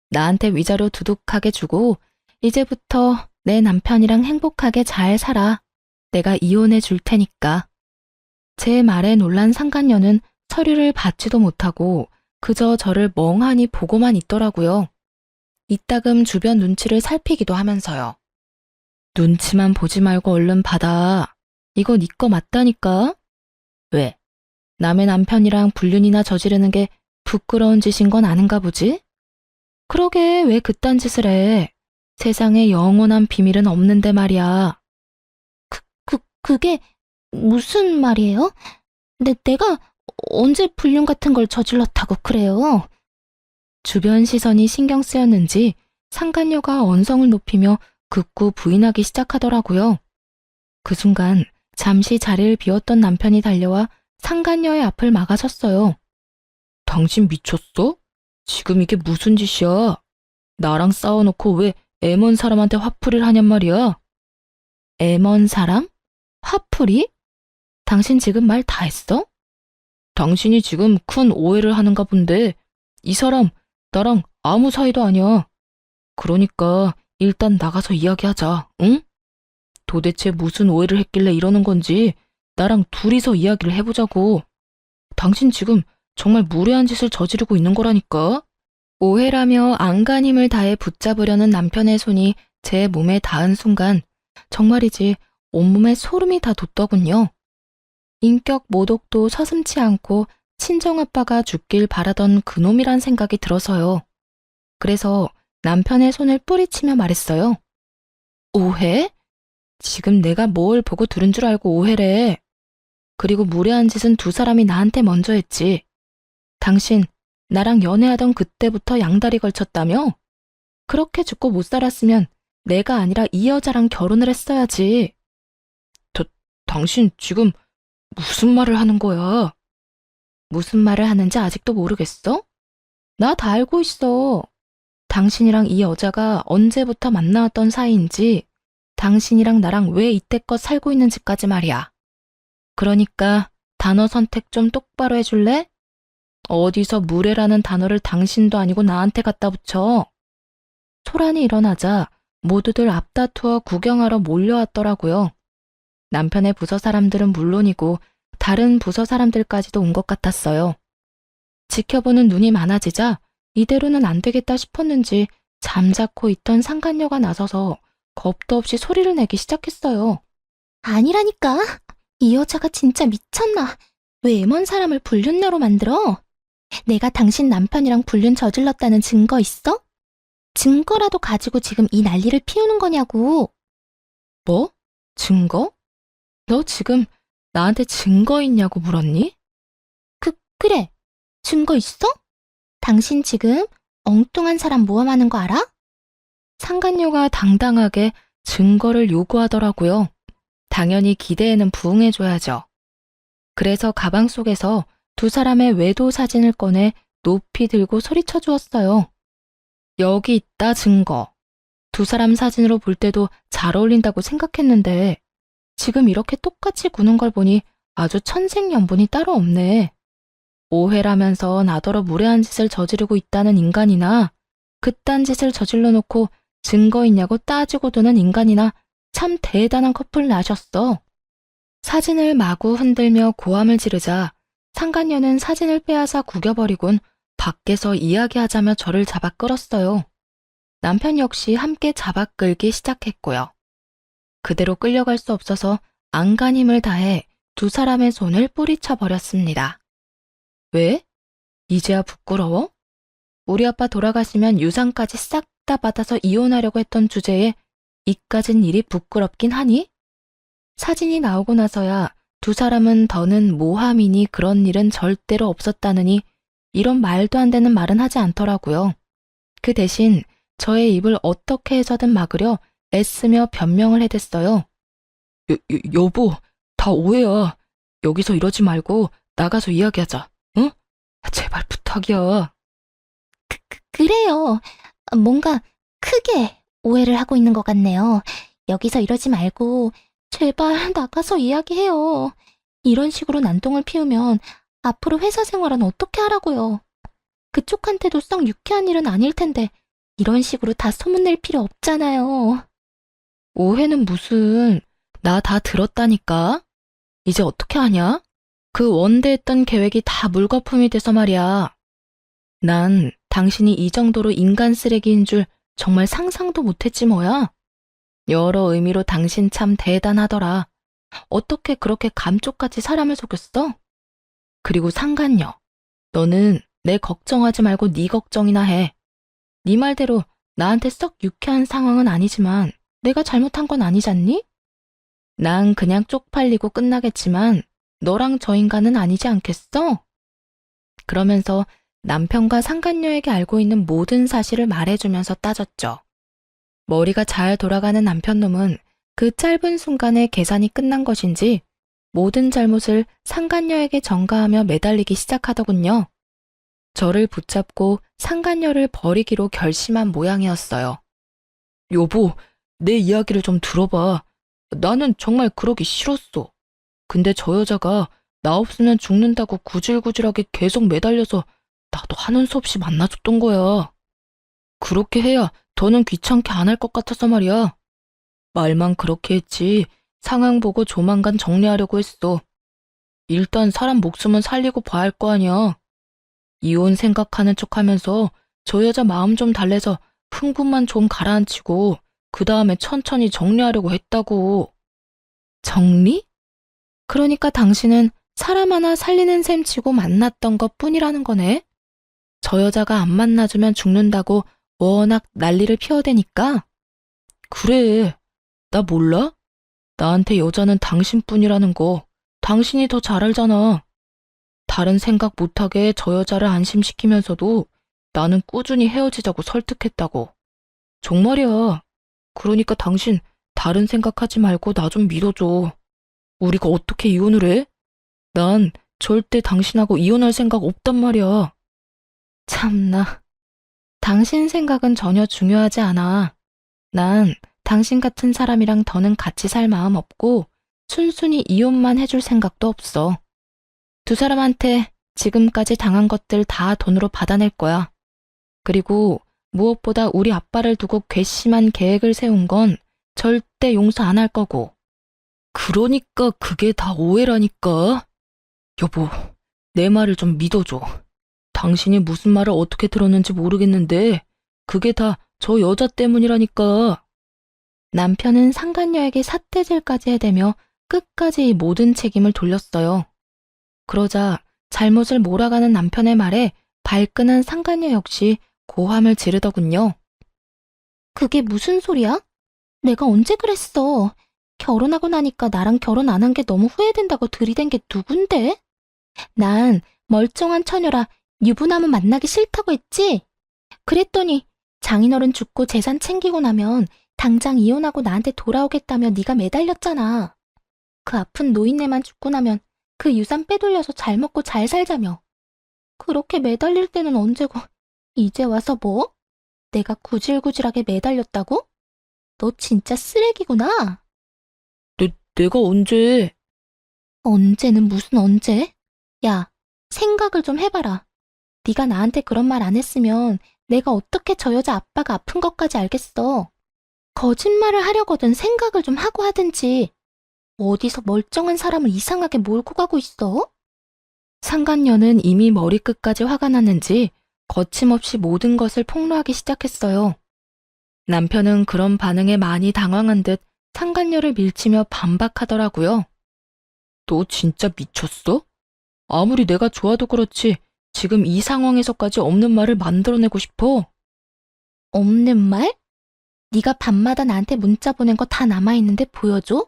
나한테 위자료 두둑하게 주고 이제부터 내 남편이랑 행복하게 잘 살아. 내가 이혼해 줄 테니까. 제 말에 놀란 상간녀는 서류를 받지도 못하고 그저 저를 멍하니 보고만 있더라고요. 이따금 주변 눈치를 살피기도 하면서요. 눈치만 보지 말고 얼른 받아. 이거 네 거 맞다니까? 왜? 남의 남편이랑 불륜이나 저지르는 게 부끄러운 짓인 건 아는가 보지? 그러게 왜 그딴 짓을 해? 세상에 영원한 비밀은 없는데 말이야. 그게 무슨 말이에요? 내가 언제 불륜 같은 걸 저질렀다고 그래요? 주변 시선이 신경 쓰였는지 상간녀가 언성을 높이며 극구 부인하기 시작하더라고요. 그 순간 잠시 자리를 비웠던 남편이 달려와 상간녀의 앞을 막아섰어요. 당신 미쳤어? 지금 이게 무슨 짓이야? 나랑 싸워놓고 왜 애먼 사람한테 화풀이를 하냔 말이야? 애먼 사람? 화풀이? 당신 지금 말 다 했어? 당신이 지금 큰 오해를 하는가 본데 이 사람 나랑 아무 사이도 아니야. 그러니까 일단 나가서 이야기하자, 응? 도대체 무슨 오해를 했길래 이러는 건지 나랑 둘이서 이야기를 해보자고. 당신 지금 정말 무례한 짓을 저지르고 있는 거라니까. 오해라며 안간 힘을 다해 붙잡으려는 남편의 손이 제 몸에 닿은 순간 정말이지 온몸에 소름이 다 돋더군요. 인격 모독도 서슴지 않고 친정아빠가 죽길 바라던 그놈이란 생각이 들어서요. 그래서 남편의 손을 뿌리치며 말했어요. 오해? 지금 내가 뭘 보고 들은 줄 알고 오해래. 그리고 무례한 짓은 두 사람이 나한테 먼저 했지. 당신 나랑 연애하던 그때부터 양다리 걸쳤다며? 그렇게 죽고 못 살았으면 내가 아니라 이 여자랑 결혼을 했어야지. 당신 지금 무슨 말을 하는 거야? 무슨 말을 하는지 아직도 모르겠어? 나 다 알고 있어. 당신이랑 이 여자가 언제부터 만나왔던 사이인지, 당신이랑 나랑 왜 이때껏 살고 있는지까지 말이야. 그러니까 단어 선택 좀 똑바로 해줄래? 어디서 무례라는 단어를 당신도 아니고 나한테 갖다 붙여. 소란이 일어나자 모두들 앞다투어 구경하러 몰려왔더라고요. 남편의 부서 사람들은 물론이고 다른 부서 사람들까지도 온 것 같았어요. 지켜보는 눈이 많아지자 이대로는 안 되겠다 싶었는지 잠자코 있던 상간녀가 나서서 겁도 없이 소리를 내기 시작했어요. 아니라니까. 이 여자가 진짜 미쳤나? 왜 애먼 사람을 불륜녀로 만들어? 내가 당신 남편이랑 불륜 저질렀다는 증거 있어? 증거라도 가지고 지금 이 난리를 피우는 거냐고. 뭐? 증거? 너 지금 나한테 증거 있냐고 물었니? 그래. 증거 있어? 당신 지금 엉뚱한 사람 모함하는 거 알아? 상간녀가 당당하게 증거를 요구하더라고요. 당연히 기대에는 부응해줘야죠. 그래서 가방 속에서 두 사람의 외도 사진을 꺼내 높이 들고 소리쳐 주었어요. 여기 있다 증거. 두 사람 사진으로 볼 때도 잘 어울린다고 생각했는데 지금 이렇게 똑같이 구는 걸 보니 아주 천생연분이 따로 없네. 오해라면서 나더러 무례한 짓을 저지르고 있다는 인간이나 그딴 짓을 저질러 놓고 증거 있냐고 따지고 도는 인간이나 참 대단한 커플 나셨어. 사진을 마구 흔들며 고함을 지르자 상간녀는 사진을 빼앗아 구겨버리곤 밖에서 이야기하자며 저를 잡아 끌었어요. 남편 역시 함께 잡아 끌기 시작했고요. 그대로 끌려갈 수 없어서 안간 힘을 다해 두 사람의 손을 뿌리쳐 버렸습니다. 왜? 이제야 부끄러워? 우리 아빠 돌아가시면 유산까지 싹 다 받아서 이혼하려고 했던 주제에 이까진 일이 부끄럽긴 하니? 사진이 나오고 나서야 두 사람은 더는 모함이니 그런 일은 절대로 없었다느니 이런 말도 안 되는 말은 하지 않더라고요. 그 대신 저의 입을 어떻게 해서든 막으려 애쓰며 변명을 해댔어요. 여보, 다 오해야. 여기서 이러지 말고 나가서 이야기하자. 응? 제발 부탁이야. 그래요. 뭔가 크게 오해를 하고 있는 것 같네요. 여기서 이러지 말고 제발 나가서 이야기해요. 이런 식으로 난동을 피우면 앞으로 회사 생활은 어떻게 하라고요. 그쪽한테도 썩 유쾌한 일은 아닐 텐데 이런 식으로 다 소문낼 필요 없잖아요. 오해는 무슨, 나 다 들었다니까? 이제 어떻게 하냐? 그 원대했던 계획이 다 물거품이 돼서 말이야. 난 당신이 이 정도로 인간 쓰레기인 줄 정말 상상도 못했지 뭐야. 여러 의미로 당신 참 대단하더라. 어떻게 그렇게 감쪽같이 사람을 속였어? 그리고 상간녀, 너는 내 걱정하지 말고 네 걱정이나 해. 네 말대로 나한테 썩 유쾌한 상황은 아니지만 내가 잘못한 건 아니잖니? 난 그냥 쪽팔리고 끝나겠지만 너랑 저 인간은 아니지 않겠어? 그러면서 남편과 상간녀에게 알고 있는 모든 사실을 말해주면서 따졌죠. 머리가 잘 돌아가는 남편놈은 그 짧은 순간에 계산이 끝난 것인지 모든 잘못을 상간녀에게 전가하며 매달리기 시작하더군요. 저를 붙잡고 상간녀를 버리기로 결심한 모양이었어요. 여보, 내 이야기를 좀 들어봐. 나는 정말 그러기 싫었어. 근데 저 여자가 나 없으면 죽는다고 구질구질하게 계속 매달려서 나도 하는 수 없이 만나줬던 거야. 그렇게 해야 더는 귀찮게 안 할 것 같아서 말이야. 말만 그렇게 했지 상황 보고 조만간 정리하려고 했어. 일단 사람 목숨은 살리고 봐야 할 거 아니야. 이혼 생각하는 척하면서 저 여자 마음 좀 달래서 흥분만 좀 가라앉히고 그 다음에 천천히 정리하려고 했다고. 정리? 그러니까 당신은 사람 하나 살리는 셈 치고 만났던 것 뿐이라는 거네. 저 여자가 안 만나주면 죽는다고 워낙 난리를 피워대니까. 그래, 나 몰라? 나한테 여자는 당신뿐이라는 거 당신이 더 잘 알잖아. 다른 생각 못하게 저 여자를 안심시키면서도 나는 꾸준히 헤어지자고 설득했다고. 정말이야. 그러니까 당신 다른 생각하지 말고 나 좀 믿어줘. 우리가 어떻게 이혼을 해? 난 절대 당신하고 이혼할 생각 없단 말이야. 참나. 당신 생각은 전혀 중요하지 않아. 난 당신 같은 사람이랑 더는 같이 살 마음 없고 순순히 이혼만 해줄 생각도 없어. 두 사람한테 지금까지 당한 것들 다 돈으로 받아낼 거야. 그리고 무엇보다 우리 아빠를 두고 괘씸한 계획을 세운 건 절대 용서 안 할 거고. 그러니까 그게 다 오해라니까. 여보, 내 말을 좀 믿어줘. 당신이 무슨 말을 어떻게 들었는지 모르겠는데 그게 다 저 여자 때문이라니까. 남편은 상간녀에게 삿대질까지 해대며 끝까지 이 모든 책임을 돌렸어요. 그러자 잘못을 몰아가는 남편의 말에 발끈한 상간녀 역시 고함을 지르더군요. 그게 무슨 소리야? 내가 언제 그랬어? 결혼하고 나니까 나랑 결혼 안 한 게 너무 후회된다고 들이댄 게 누군데? 난 멀쩡한 처녀라 유부남은 만나기 싫다고 했지? 그랬더니 장인어른 죽고 재산 챙기고 나면 당장 이혼하고 나한테 돌아오겠다며 네가 매달렸잖아. 그 아픈 노인네만 죽고 나면 그 유산 빼돌려서 잘 먹고 잘 살자며. 그렇게 매달릴 때는 언제고 이제 와서 뭐? 내가 구질구질하게 매달렸다고? 너 진짜 쓰레기구나. 내가 언제? 언제는 무슨 언제? 야, 생각을 좀 해봐라. 네가 나한테 그런 말 안 했으면 내가 어떻게 저 여자 아빠가 아픈 것까지 알겠어. 거짓말을 하려거든 생각을 좀 하고 하든지. 어디서 멀쩡한 사람을 이상하게 몰고 가고 있어? 상간녀는 이미 머리끝까지 화가 났는지 거침없이 모든 것을 폭로하기 시작했어요. 남편은 그런 반응에 많이 당황한 듯 상간녀를 밀치며 반박하더라고요. 너 진짜 미쳤어? 아무리 내가 좋아도 그렇지 지금 이 상황에서까지 없는 말을 만들어내고 싶어? 없는 말? 네가 밤마다 나한테 문자 보낸 거 다 남아있는데 보여줘?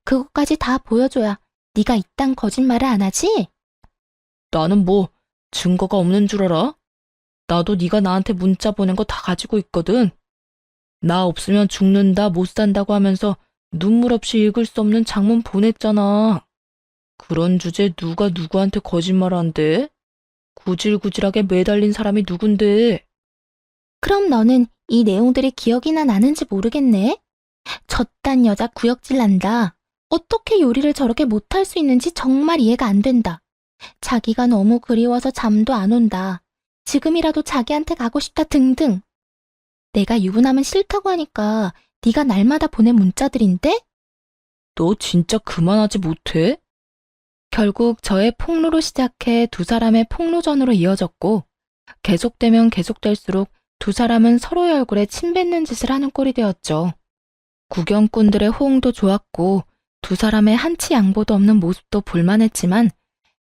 그것까지 다 보여줘야 네가 이딴 거짓말을 안 하지? 나는 뭐 증거가 없는 줄 알아? 나도 네가 나한테 문자 보낸 거 다 가지고 있거든. 나 없으면 죽는다 못 산다고 하면서 눈물 없이 읽을 수 없는 장문 보냈잖아. 그런 주제 누가 누구한테 거짓말 한대? 구질구질하게 매달린 사람이 누군데? 그럼 너는 이 내용들이 기억이나 나는지 모르겠네? 저딴 여자 구역질 난다. 어떻게 요리를 저렇게 못할 수 있는지 정말 이해가 안 된다. 자기가 너무 그리워서 잠도 안 온다. 지금이라도 자기한테 가고 싶다 등등. 내가 유부남은 싫다고 하니까 네가 날마다 보낸 문자들인데? 너 진짜 그만하지 못해? 결국 저의 폭로로 시작해 두 사람의 폭로전으로 이어졌고 계속되면 계속될수록 두 사람은 서로의 얼굴에 침 뱉는 짓을 하는 꼴이 되었죠. 구경꾼들의 호응도 좋았고 두 사람의 한치 양보도 없는 모습도 볼만했지만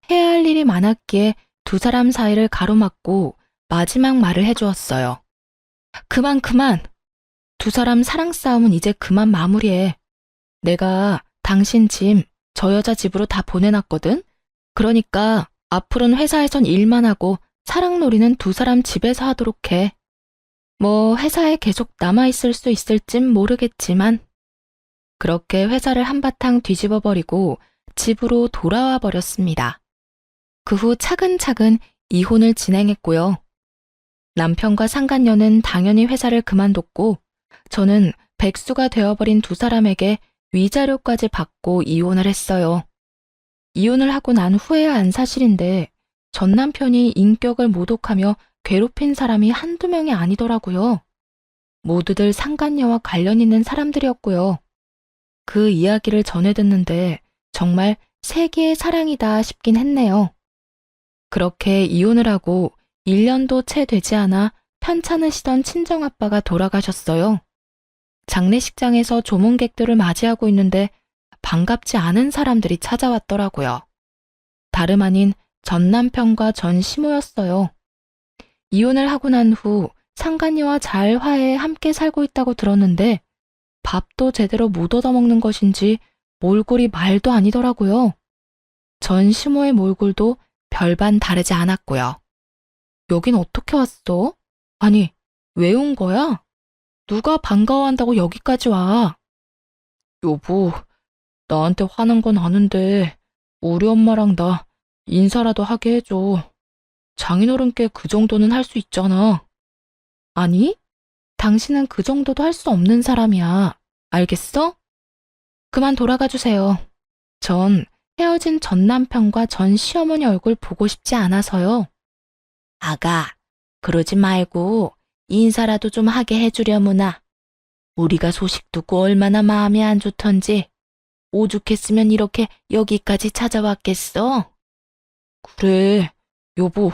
해야 할 일이 많았기에 두 사람 사이를 가로막고 마지막 말을 해주었어요. 그만. 두 사람 사랑 싸움은 이제 그만 마무리해. 내가 당신 짐 저 여자 집으로 다 보내놨거든? 그러니까 앞으로는 회사에선 일만 하고 사랑놀이는 두 사람 집에서 하도록 해. 뭐 회사에 계속 남아있을 수 있을진 모르겠지만 그렇게 회사를 한바탕 뒤집어버리고 집으로 돌아와 버렸습니다. 그 후 차근차근 이혼을 진행했고요. 남편과 상간녀는 당연히 회사를 그만뒀고 저는 백수가 되어버린 두 사람에게 위자료까지 받고 이혼을 했어요. 이혼을 하고 난 후에야 안 사실인데 전 남편이 인격을 모독하며 괴롭힌 사람이 한두 명이 아니더라고요. 모두들 상간녀와 관련 있는 사람들이었고요. 그 이야기를 전해 듣는데 정말 세기의 사랑이다 싶긴 했네요. 그렇게 이혼을 하고 1년도 채 되지 않아 편찮으시던 친정아빠가 돌아가셨어요. 장례식장에서 조문객들을 맞이하고 있는데 반갑지 않은 사람들이 찾아왔더라고요. 다름 아닌 전 남편과 전 시모였어요. 이혼을 하고 난 후 상간녀와 잘 화해해 함께 살고 있다고 들었는데 밥도 제대로 못 얻어먹는 것인지 몰골이 말도 아니더라고요. 전 시모의 몰골도 별반 다르지 않았고요. 여긴 어떻게 왔어? 아니, 왜 온 거야? 누가 반가워한다고 여기까지 와? 여보, 나한테 화난 건 아는데 우리 엄마랑 나 인사라도 하게 해줘. 장인어른께 그 정도는 할 수 있잖아. 아니, 당신은 그 정도도 할 수 없는 사람이야. 알겠어? 그만 돌아가 주세요. 전 헤어진 전 남편과 전 시어머니 얼굴 보고 싶지 않아서요. 아가, 그러지 말고 인사라도 좀 하게 해주려무나. 우리가 소식 듣고 얼마나 마음이 안 좋던지 오죽했으면 이렇게 여기까지 찾아왔겠어? 그래, 여보,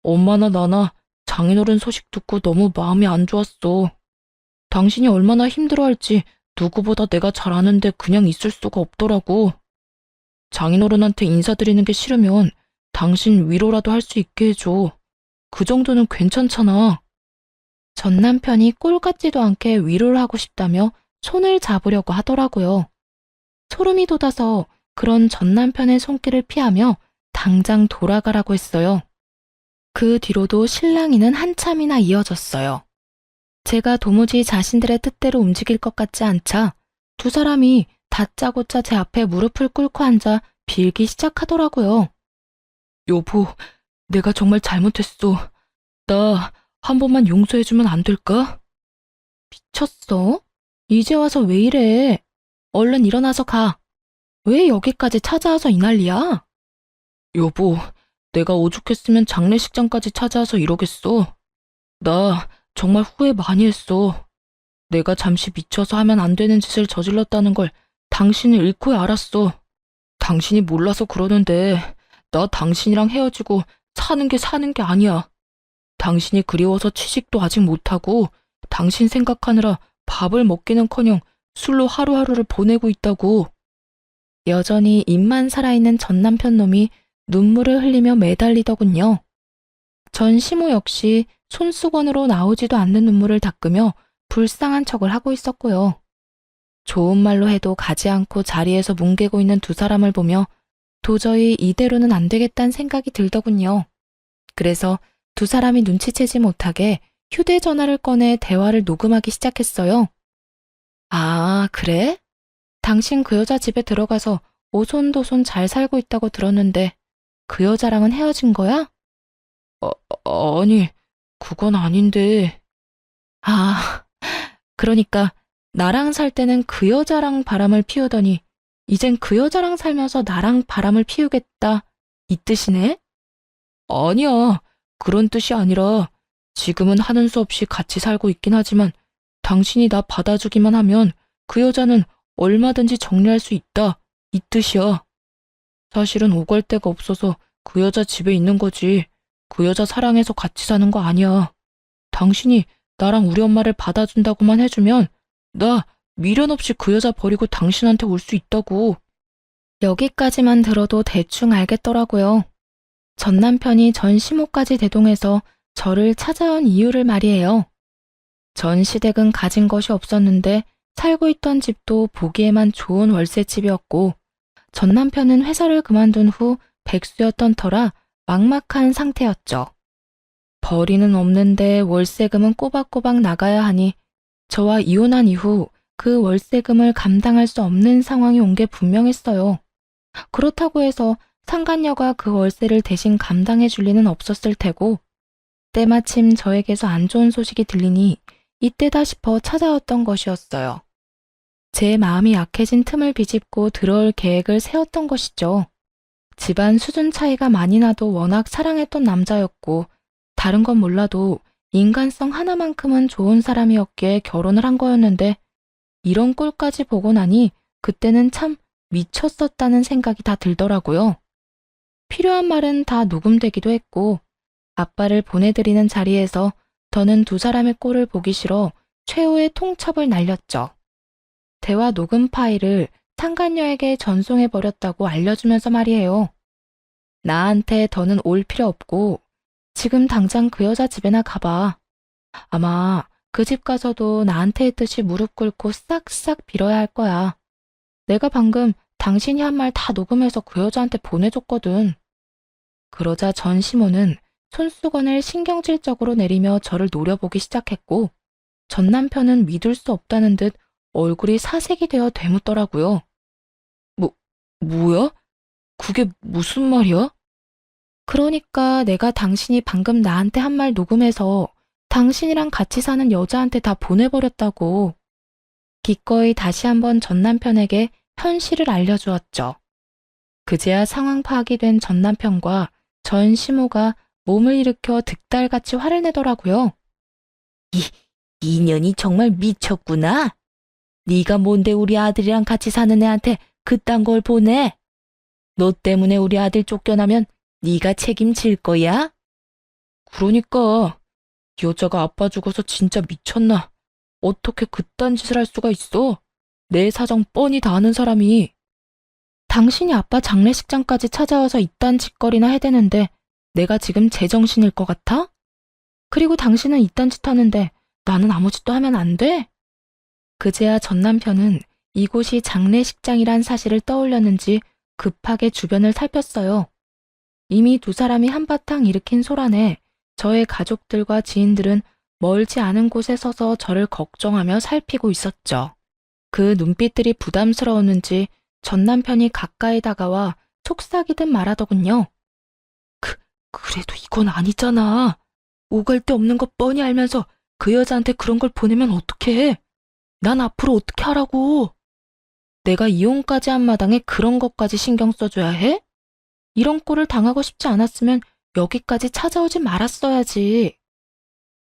엄마나 나나 장인어른 소식 듣고 너무 마음이 안 좋았어. 당신이 얼마나 힘들어할지 누구보다 내가 잘 아는데 그냥 있을 수가 없더라고. 장인어른한테 인사드리는 게 싫으면 당신 위로라도 할 수 있게 해줘. 그 정도는 괜찮잖아. 전 남편이 꼴 같지도 않게 위로를 하고 싶다며 손을 잡으려고 하더라고요. 소름이 돋아서 그런 전 남편의 손길을 피하며 당장 돌아가라고 했어요. 그 뒤로도 실랑이는 한참이나 이어졌어요. 제가 도무지 자신들의 뜻대로 움직일 것 같지 않자 두 사람이 다짜고짜 제 앞에 무릎을 꿇고 앉아 빌기 시작하더라고요. 여보, 내가 정말 잘못했어. 나 한 번만 용서해주면 안 될까? 미쳤어? 이제 와서 왜 이래? 얼른 일어나서 가. 왜 여기까지 찾아와서 이 난리야? 여보, 내가 오죽했으면 장례식장까지 찾아와서 이러겠어. 나 정말 후회 많이 했어. 내가 잠시 미쳐서 하면 안 되는 짓을 저질렀다는 걸 당신이 잃고야 알았어. 당신이 몰라서 그러는데 나 당신이랑 헤어지고 사는 게 아니야. 당신이 그리워서 취직도 아직 못하고 당신 생각하느라 밥을 먹기는커녕 술로 하루하루를 보내고 있다고. 여전히 입만 살아있는 전 남편 놈이 눈물을 흘리며 매달리더군요. 전 시모 역시 손수건으로 나오지도 않는 눈물을 닦으며 불쌍한 척을 하고 있었고요. 좋은 말로 해도 가지 않고 자리에서 뭉개고 있는 두 사람을 보며 도저히 이대로는 안 되겠다는 생각이 들더군요. 그래서 두 사람이 눈치채지 못하게 휴대전화를 꺼내 대화를 녹음하기 시작했어요. 아, 그래? 당신 그 여자 집에 들어가서 오손도손 잘 살고 있다고 들었는데 그 여자랑은 헤어진 거야? 아니, 그건 아닌데. 아, 그러니까 나랑 살 때는 그 여자랑 바람을 피우더니 이젠 그 여자랑 살면서 나랑 바람을 피우겠다. 이 뜻이네? 아니야. 그런 뜻이 아니라 지금은 하는 수 없이 같이 살고 있긴 하지만 당신이 나 받아주기만 하면 그 여자는 얼마든지 정리할 수 있다. 이 뜻이야. 사실은 오갈 데가 없어서 그 여자 집에 있는 거지. 그 여자 사랑해서 같이 사는 거 아니야. 당신이 나랑 우리 엄마를 받아준다고만 해주면 나 미련 없이 그 여자 버리고 당신한테 올 수 있다고. 여기까지만 들어도 대충 알겠더라고요. 전 남편이 전 시모까지 대동해서 저를 찾아온 이유를 말이에요. 전 시댁은 가진 것이 없었는데 살고 있던 집도 보기에만 좋은 월세집이었고 전 남편은 회사를 그만둔 후 백수였던 터라 막막한 상태였죠. 벌이는 없는데 월세금은 꼬박꼬박 나가야 하니 저와 이혼한 이후 그 월세금을 감당할 수 없는 상황이 온 게 분명했어요. 그렇다고 해서 상간녀가 그 월세를 대신 감당해 줄 리는 없었을 테고 때마침 저에게서 안 좋은 소식이 들리니 이때다 싶어 찾아왔던 것이었어요. 제 마음이 약해진 틈을 비집고 들어올 계획을 세웠던 것이죠. 집안 수준 차이가 많이 나도 워낙 사랑했던 남자였고 다른 건 몰라도 인간성 하나만큼은 좋은 사람이었기에 결혼을 한 거였는데 이런 꼴까지 보고 나니 그때는 참 미쳤었다는 생각이 다 들더라고요. 필요한 말은 다 녹음되기도 했고 아빠를 보내드리는 자리에서 더는 두 사람의 꼴을 보기 싫어 최후의 통첩을 날렸죠. 대화 녹음 파일을 상간녀에게 전송해버렸다고 알려주면서 말이에요. 나한테 더는 올 필요 없고 지금 당장 그 여자 집에나 가봐. 아마 그 집 가서도 나한테 했듯이 무릎 꿇고 싹싹 빌어야 할 거야. 내가 방금 당신이 한 말 다 녹음해서 그 여자한테 보내줬거든. 그러자 전시모는 손수건을 신경질적으로 내리며 저를 노려보기 시작했고 전 남편은 믿을 수 없다는 듯 얼굴이 사색이 되어 되묻더라고요. 뭐야? 그게 무슨 말이야? 그러니까 내가 당신이 방금 나한테 한 말 녹음해서 당신이랑 같이 사는 여자한테 다 보내버렸다고. 기꺼이 다시 한번 전 남편에게 현실을 알려주었죠. 그제야 상황 파악이 된 전 남편과 전 시모가 몸을 일으켜 득달같이 화를 내더라고요. 이년이 정말 미쳤구나. 네가 뭔데 우리 아들이랑 같이 사는 애한테 그딴 걸 보내? 너 때문에 우리 아들 쫓겨나면 네가 책임질 거야? 그러니까 여자가 아빠 죽어서 진짜 미쳤나? 어떻게 그딴 짓을 할 수가 있어? 내 사정 뻔히 다 아는 사람이. 당신이 아빠 장례식장까지 찾아와서 이딴 짓거리나 해대는데 내가 지금 제정신일 것 같아? 그리고 당신은 이딴 짓 하는데 나는 아무 짓도 하면 안 돼? 그제야 전 남편은 이곳이 장례식장이란 사실을 떠올렸는지 급하게 주변을 살폈어요. 이미 두 사람이 한바탕 일으킨 소란에 저의 가족들과 지인들은 멀지 않은 곳에 서서 저를 걱정하며 살피고 있었죠. 그 눈빛들이 부담스러웠는지 전 남편이 가까이 다가와 속삭이듯 말하더군요. 그래도 이건 아니잖아. 오갈 데 없는 거 뻔히 알면서 그 여자한테 그런 걸 보내면 어떡해? 난 앞으로 어떻게 하라고? 내가 이혼까지 한 마당에 그런 것까지 신경 써줘야 해? 이런 꼴을 당하고 싶지 않았으면 여기까지 찾아오지 말았어야지.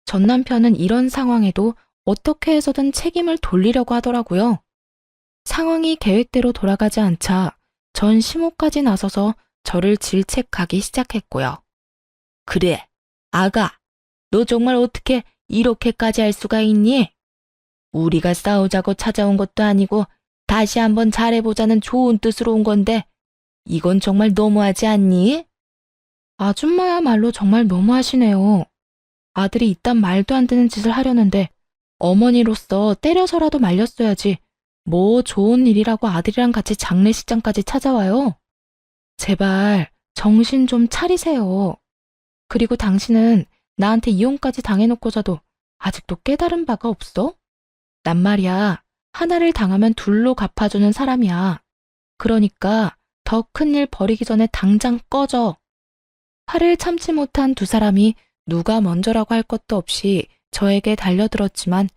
전 남편은 이런 상황에도 어떻게 해서든 책임을 돌리려고 하더라고요. 상황이 계획대로 돌아가지 않자 전 시모까지 나서서 저를 질책하기 시작했고요. 그래, 아가, 너 정말 어떻게 이렇게까지 할 수가 있니? 우리가 싸우자고 찾아온 것도 아니고 다시 한번 잘해보자는 좋은 뜻으로 온 건데 이건 정말 너무하지 않니? 아줌마야말로 정말 너무하시네요. 아들이 이딴 말도 안 되는 짓을 하려는데 어머니로서 때려서라도 말렸어야지. 뭐 좋은 일이라고 아들이랑 같이 장례식장까지 찾아와요. 제발 정신 좀 차리세요. 그리고 당신은 나한테 이혼까지 당해놓고서도 아직도 깨달은 바가 없어? 난 말이야, 하나를 당하면 둘로 갚아주는 사람이야. 그러니까 더 큰 일 벌이기 전에 당장 꺼져. 화를 참지 못한 두 사람이 누가 먼저라고 할 것도 없이 저에게 달려들었지만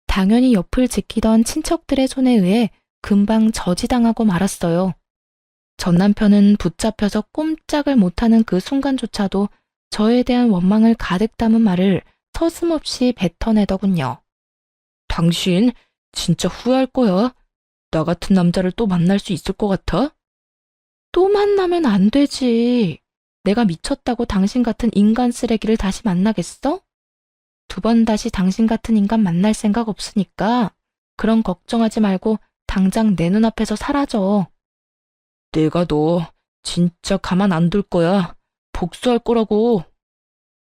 당연히 옆을 지키던 친척들의 손에 의해 금방 저지당하고 말았어요. 전 남편은 붙잡혀서 꼼짝을 못하는 그 순간조차도 저에 대한 원망을 가득 담은 말을 서슴없이 뱉어내더군요. 당신 진짜 후회할 거야. 나 같은 남자를 또 만날 수 있을 것 같아? 또 만나면 안 되지. 내가 미쳤다고 당신 같은 인간 쓰레기를 다시 만나겠어? 두 번 다시 당신 같은 인간 만날 생각 없으니까 그런 걱정하지 말고 당장 내 눈앞에서 사라져. 내가 너 진짜 가만 안 둘 거야. 복수할 거라고.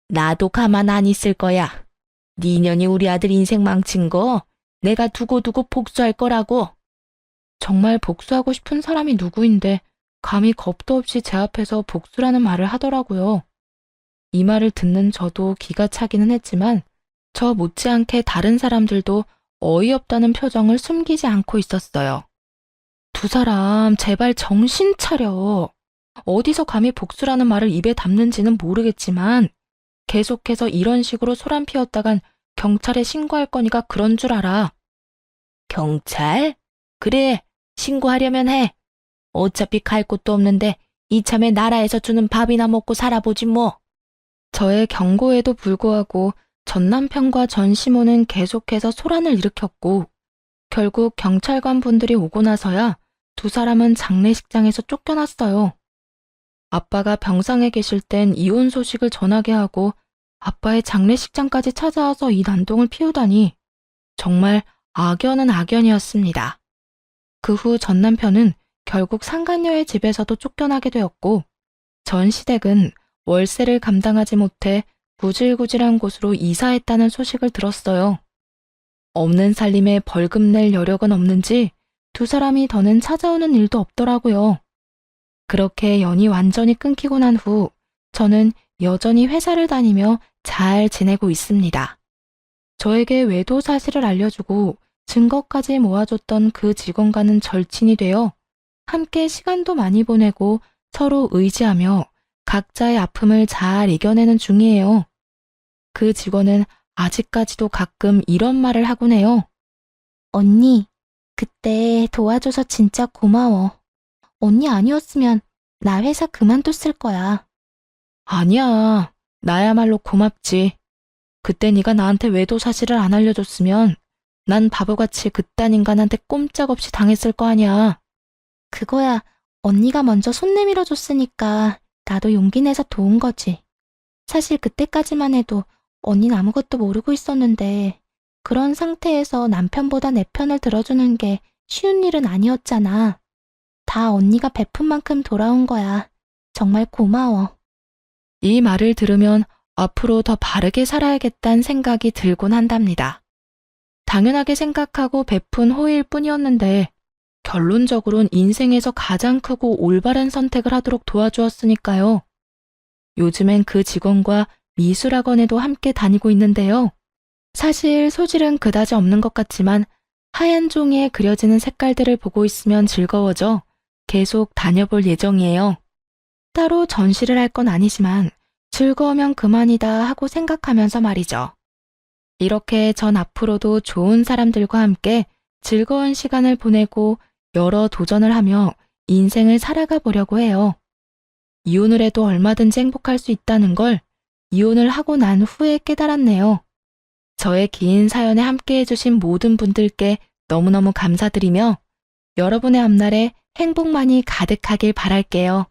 나도 가만 안 있을 거야. 네 년이 우리 아들 인생 망친 거 내가 두고두고 복수할 거라고. 정말 복수하고 싶은 사람이 누구인데 감히 겁도 없이 제 앞에서 복수라는 말을 하더라고요. 이 말을 듣는 저도 기가 차기는 했지만 저 못지않게 다른 사람들도 어이없다는 표정을 숨기지 않고 있었어요. 두 사람 제발 정신 차려. 어디서 감히 복수라는 말을 입에 담는지는 모르겠지만 계속해서 이런 식으로 소란 피웠다간 경찰에 신고할 거니까 그런 줄 알아. 경찰? 그래, 신고하려면 해. 어차피 갈 곳도 없는데 이참에 나라에서 주는 밥이나 먹고 살아보지 뭐. 저의 경고에도 불구하고 전 남편과 전 시모는 계속해서 소란을 일으켰고 결국 경찰관 분들이 오고 나서야 두 사람은 장례식장에서 쫓겨났어요. 아빠가 병상에 계실 땐 이혼 소식을 전하게 하고 아빠의 장례식장까지 찾아와서 이 난동을 피우다니 정말 악연은 악연이었습니다. 그 후 전 남편은 결국 상간녀의 집에서도 쫓겨나게 되었고 전 시댁은 월세를 감당하지 못해 구질구질한 곳으로 이사했다는 소식을 들었어요. 없는 살림에 벌금 낼 여력은 없는지 두 사람이 더는 찾아오는 일도 없더라고요. 그렇게 연이 완전히 끊기고 난 후 저는 여전히 회사를 다니며 잘 지내고 있습니다. 저에게 외도 사실을 알려주고 증거까지 모아줬던 그 직원과는 절친이 되어 함께 시간도 많이 보내고 서로 의지하며 각자의 아픔을 잘 이겨내는 중이에요. 그 직원은 아직까지도 가끔 이런 말을 하곤 해요. 언니, 그때 도와줘서 진짜 고마워. 언니 아니었으면 나 회사 그만뒀을 거야. 아니야, 나야말로 고맙지. 그때 네가 나한테 외도 사실을 안 알려줬으면 난 바보같이 그딴 인간한테 꼼짝없이 당했을 거 아니야. 그거야 언니가 먼저 손 내밀어 줬으니까 나도 용기 내서 도운 거지. 사실 그때까지만 해도 언니는 아무것도 모르고 있었는데 그런 상태에서 남편보다 내 편을 들어주는 게 쉬운 일은 아니었잖아. 다 언니가 베푼 만큼 돌아온 거야. 정말 고마워. 이 말을 들으면 앞으로 더 바르게 살아야겠다는 생각이 들곤 한답니다. 당연하게 생각하고 베푼 호의일 뿐이었는데 결론적으론 인생에서 가장 크고 올바른 선택을 하도록 도와주었으니까요. 요즘엔 그 직원과 미술학원에도 함께 다니고 있는데요. 사실 소질은 그다지 없는 것 같지만 하얀 종이에 그려지는 색깔들을 보고 있으면 즐거워져 계속 다녀볼 예정이에요. 따로 전시를 할 건 아니지만 즐거우면 그만이다 하고 생각하면서 말이죠. 이렇게 전 앞으로도 좋은 사람들과 함께 즐거운 시간을 보내고 여러 도전을 하며 인생을 살아가 보려고 해요. 이혼을 해도 얼마든지 행복할 수 있다는 걸 이혼을 하고 난 후에 깨달았네요. 저의 긴 사연에 함께 해주신 모든 분들께 너무너무 감사드리며 여러분의 앞날에 행복만이 가득하길 바랄게요.